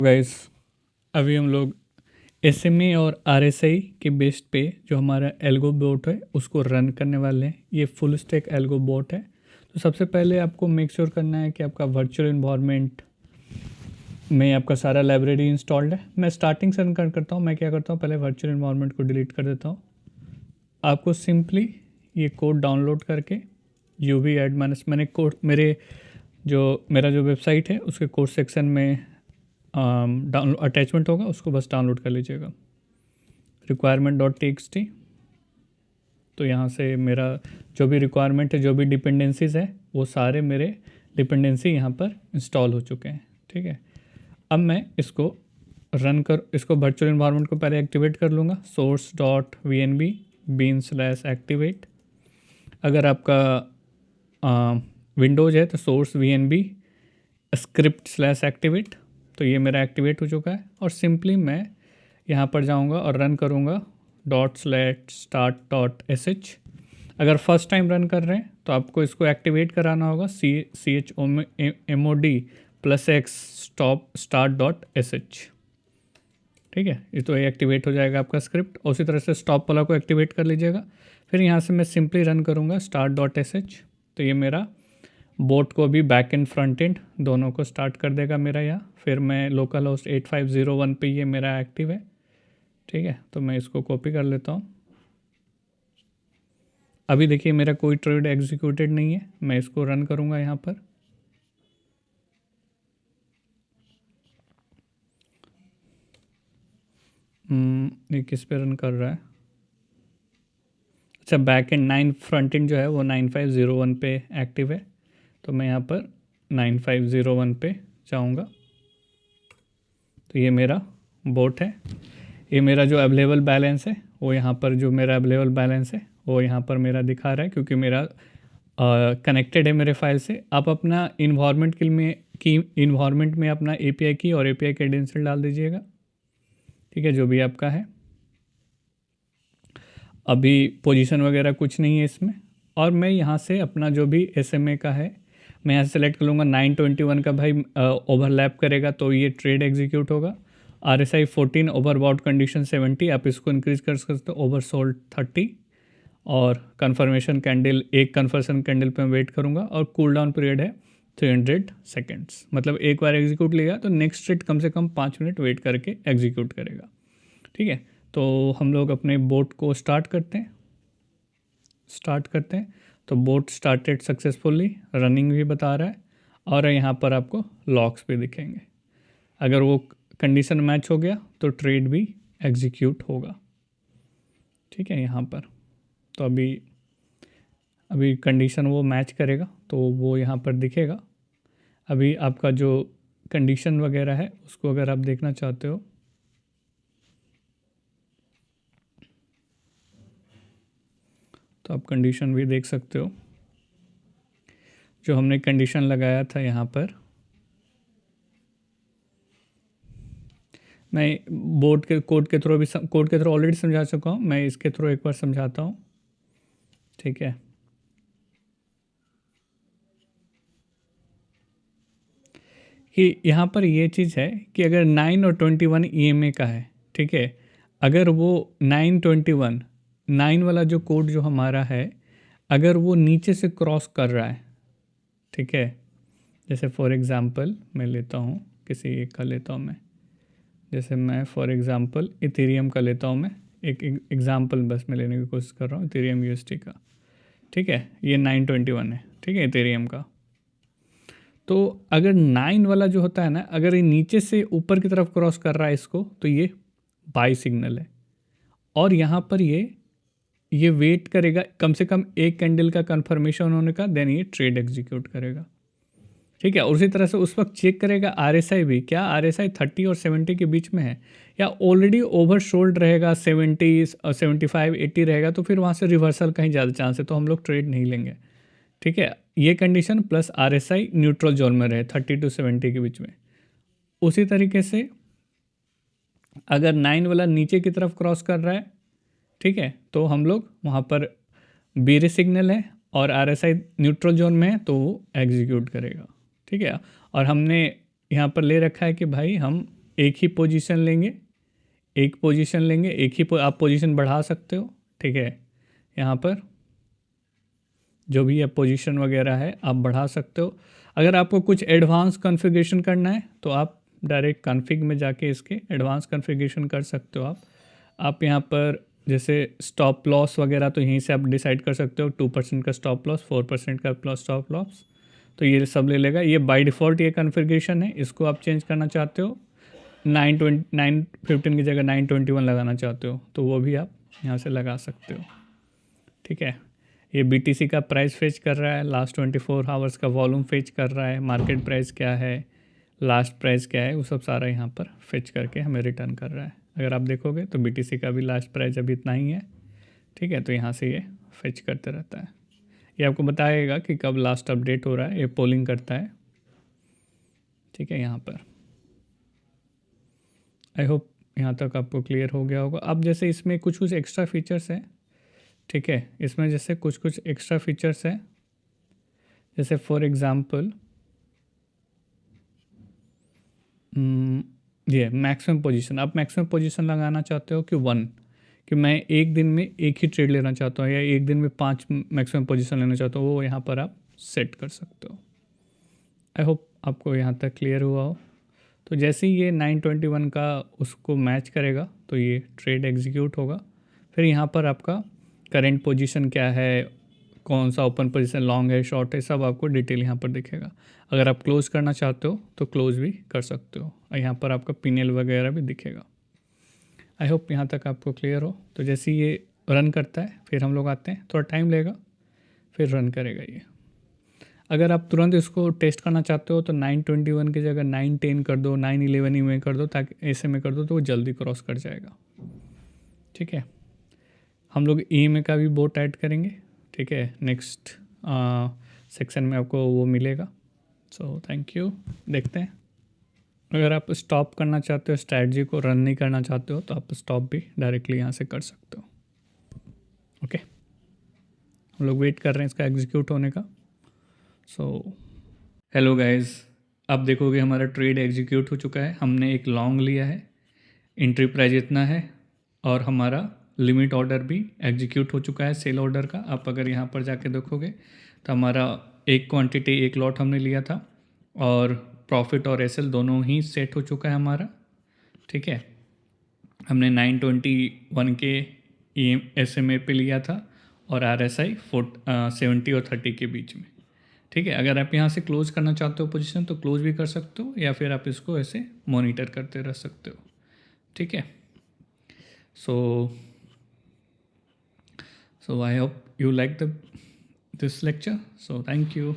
Guys, अभी हम लोग एसएमए और आरएसआई के बेस पे जो हमारा एल्गो बोट है उसको रन करने वाले हैं। ये फुल स्टैक एल्गो बोट है। तो सबसे पहले आपको मेक श्योर करना है कि आपका वर्चुअल इन्वायरमेंट में आपका सारा लाइब्रेरी इंस्टॉल्ड है। मैं स्टार्टिंग से रन करता हूँ। मैं क्या करता हूँ, पहले वर्चुअल इन्वायरमेंट को डिलीट कर देता हूँ। आपको सिंपली ये कोड डाउनलोड करके UV एड मैंने कोड मेरा जो वेबसाइट है उसके कोड सेक्शन में डाउनलोड अटैचमेंट होगा, उसको बस डाउनलोड कर लीजिएगा। requirement.txt। तो यहाँ से मेरा जो भी रिक्वायरमेंट है, जो भी डिपेंडेंसीज है, वो सारे मेरे डिपेंडेंसी यहाँ पर इंस्टॉल हो चुके हैं। ठीक है, अब मैं इसको इसको वर्चुअल इन्वायरमेंट को पहले एक्टिवेट कर लूँगा। source.vnb bin/activate। अगर आपका विंडोज़ है तो source vnb script/activate। तो ये मेरा एक्टिवेट हो चुका है और सिंपली मैं यहाँ पर जाऊँगा और रन करूँगा ./start.sh। अगर फर्स्ट टाइम रन कर रहे हैं तो आपको इसको एक्टिवेट कराना होगा chmod+x start.sh। ठीक है, ये तो एक्टिवेट हो जाएगा आपका स्क्रिप्ट। उसी तरह से स्टॉप वाला को एक्टिवेट कर लीजिएगा। फिर यहाँ से मैं सिंपली रन करूँगा start.sh। तो ये मेरा बोट को भी बैक एंड फ्रंट एंड दोनों को स्टार्ट कर देगा मेरा यहाँ। फिर मैं लोकल होस्ट 8501 पे ये मेरा एक्टिव है। ठीक है, तो मैं इसको कॉपी कर लेता हूँ। अभी देखिए मेरा कोई ट्रेड एग्जीक्यूटेड नहीं है। मैं इसको रन करूँगा यहाँ पर। ये किस पे रन कर रहा है? अच्छा, बैक एंड 9 फ्रंट एंड जो है वो 9501 पे एक्टिव है। तो मैं यहाँ पर 9501 पे जाऊँगा। तो ये मेरा बोट है। ये मेरा जो अवेलेबल बैलेंस है वो यहाँ पर जो मेरा अवेलेबल बैलेंस है वो यहाँ पर मेरा दिखा रहा है, क्योंकि मेरा कनेक्टेड है मेरे फाइल से। आप अपना इन्वायरमेंट में अपना API की और API क्रेडेंशियल डाल दीजिएगा। ठीक है, जो भी आपका है। अभी पोजीशन वगैरह कुछ नहीं है इसमें। और मैं यहाँ से अपना जो भी SMA का है मैं यहाँ से सेलेक्ट कर लूँगा। 921 का भाई ओवरलैप करेगा तो ये ट्रेड एग्जीक्यूट होगा। RSI 14, overbought condition 70। आप इसको इंक्रीज कर सकते हो, ओवरसोल्ड 30। और कन्फर्मेशन कैंडल, एक कन्फर्मेशन कैंडल पे मैं वेट करूँगा। और कूल डाउन पीरियड है 300 सेकेंड्स। मतलब एक बार एग्जीक्यूट लेगा तो नेक्स्ट ट्रेड कम से कम 5 मिनट वेट करके एग्जीक्यूट करेगा। ठीक है, तो हम लोग अपने बोट को स्टार्ट करते हैं। तो बोट स्टार्टेड सक्सेसफुली, रनिंग भी बता रहा है और यहाँ पर आपको लॉक्स भी दिखेंगे। अगर वो कंडीशन मैच हो गया तो ट्रेड भी एग्जीक्यूट होगा। ठीक है, यहाँ पर तो अभी कंडीशन वो मैच करेगा तो वो यहाँ पर दिखेगा। अभी आपका जो कंडीशन वगैरह है उसको अगर आप देखना चाहते हो तो आप कंडीशन भी देख सकते हो। जो हमने कंडीशन लगाया था यहाँ पर, मैं बोर्ड के कोड के थ्रू ऑलरेडी समझा चुका हूँ। मैं इसके थ्रू एक बार समझाता हूँ। ठीक है, कि यहाँ पर ये चीज़ है कि अगर 9 और 21 EMA का है, ठीक है, अगर वो 921 9 वाला जो कोड जो हमारा है अगर वो नीचे से क्रॉस कर रहा है, ठीक है, जैसे फॉर एग्ज़ाम्पल मैं लेता हूँ, किसी एक का लेता हूँ मैं, जैसे मैं फॉर एग्ज़ाम्पल इथेरियम का लेता हूँ। मैं एक एग्ज़ाम्पल बस मैं लेने की कोशिश कर रहा हूँ इथेरियम USD का। ठीक है, ये 921 है। ठीक है, इथेरियम का। तो अगर 9 वाला जो होता है ना, अगर ये नीचे से ऊपर की तरफ क्रॉस कर रहा है इसको, तो ये बाई सिग्नल है। और यहाँ पर ये वेट करेगा कम से कम एक कैंडल का कंफर्मेशन होने का, देन ये ट्रेड एग्जीक्यूट करेगा। ठीक है, और उसी तरह से उस वक्त चेक करेगा RSI भी, क्या RSI 30 और 70 के बीच में है या ऑलरेडी ओवर सोल्ड रहेगा, 70 और 75 80 रहेगा, तो फिर वहाँ से रिवर्सल का ही ज़्यादा चांस है, तो हम लोग ट्रेड नहीं लेंगे। ठीक है, ये condition plus RSI neutral zone में रहे 30 to 70 के बीच में। उसी तरीके से अगर 9 वाला नीचे की तरफ क्रॉस कर रहा है, ठीक है, तो हम लोग वहाँ पर बेरिश सिग्नल है और RSI न्यूट्रल जोन में है तो वो एग्जीक्यूट करेगा। ठीक है, और हमने यहाँ पर ले रखा है कि भाई हम एक ही पोजीशन लेंगे, एक पोजीशन लेंगे, एक ही आप पोजीशन बढ़ा सकते हो, ठीक है। यहाँ पर जो भी पोजीशन वगैरह है आप बढ़ा सकते हो। अगर आपको कुछ एडवांस कॉन्फ़िगरेशन करना है तो आप डायरेक्ट कॉन्फ़िग में जाके इसके एडवांस कॉन्फ़िगरेशन कर सकते हो। आप यहाँ पर जैसे स्टॉप लॉस वगैरह तो यहीं से आप डिसाइड कर सकते हो, 2% का स्टॉप लॉस, 4% का प्लस स्टॉप लॉस, तो ये सब ले लेगा। ये बाय डिफ़ॉल्ट ये कॉन्फ़िगरेशन है, इसको आप चेंज करना चाहते हो, 915 की जगह 921 लगाना चाहते हो तो वो भी आप यहाँ से लगा सकते हो, ठीक है। ये BTC का प्राइस फेच कर रहा है, लास्ट 24 आवर्स का वॉल्यूम फेच कर रहा है, मार्केट प्राइस क्या है, लास्ट प्राइस क्या है, वो सब सारा यहाँ पर फेच करके हमें रिटर्न कर रहा है। अगर आप देखोगे तो BTC का भी लास्ट प्राइस अभी इतना ही है, ठीक है। तो यहाँ से ये फेच करते रहता है। ये आपको बताएगा कि कब लास्ट अपडेट हो रहा है, ये पोलिंग करता है, ठीक है। यहाँ पर आई होप यहाँ तक आपको क्लियर हो गया होगा। अब जैसे इसमें कुछ कुछ एक्स्ट्रा फीचर्स हैं, ठीक है। इसमें जैसे कुछ कुछ एक्स्ट्रा फीचर्स हैं, जैसे फॉर एग्ज़ाम्पल ये मैक्सिमम पोजीशन, आप मैक्सिमम पोजीशन लगाना चाहते हो कि 1, कि मैं एक दिन में एक ही ट्रेड लेना चाहता हूँ या एक दिन में 5 मैक्सिमम पोजीशन लेना चाहता हूँ, वो यहाँ पर आप सेट कर सकते हो। आई होप आपको यहाँ तक क्लियर हुआ हो। तो जैसे ही ये 921 का उसको मैच करेगा तो ये ट्रेड एग्जीक्यूट होगा। फिर यहाँ पर आपका करेंट पोजीशन क्या है, कौन सा ओपन पोजीशन लॉन्ग है, शॉर्ट है, सब आपको डिटेल यहाँ पर दिखेगा। अगर आप क्लोज़ करना चाहते हो तो क्लोज़ भी कर सकते हो, और यहाँ पर आपका पिनियल वगैरह भी दिखेगा। आई होप यहाँ तक आपको क्लियर हो। तो जैसे ये रन करता है फिर हम लोग आते हैं, थोड़ा टाइम लेगा, फिर रन करेगा ये। अगर आप तुरंत इसको टेस्ट करना चाहते हो तो 921 की जगह 910 कर दो, 911 ही में कर दो, ताकि ऐसे में कर दो तो वो जल्दी क्रॉस कर जाएगा, ठीक है। हम लोग EMA का भी बोट ऐड करेंगे, ठीक है, नेक्स्ट सेक्शन में आपको वो मिलेगा। So thank you. देखते हैं, अगर आप स्टॉप करना चाहते हो, स्ट्रैटेजी को रन नहीं करना चाहते हो, तो आप स्टॉप भी डायरेक्टली यहाँ से कर सकते हो, ओके। हम लोग वेट कर रहे हैं इसका एग्जीक्यूट होने का। सो हेलो गाइस, आप देखोगे हमारा ट्रेड एग्जीक्यूट हो चुका है। हमने एक लॉन्ग लिया है, एंट्री प्राइस इतना है, और हमारा लिमिट ऑर्डर भी एग्जीक्यूट हो चुका है सेल ऑर्डर का। आप अगर यहाँ पर जाके देखोगे तो हमारा एक क्वांटिटी एक लॉट हमने लिया था, और प्रॉफिट और SL दोनों ही सेट हो चुका है हमारा, ठीक है। हमने 921 के SMA पे लिया था, और RSI 70 और 30 के बीच में, ठीक है। अगर आप यहाँ से क्लोज़ करना चाहते हो पोजीशन तो क्लोज़ भी कर सकते हो, या फिर आप इसको ऐसे मॉनिटर करते रह सकते हो, ठीक है। So I hope you like this lecture. So thank you.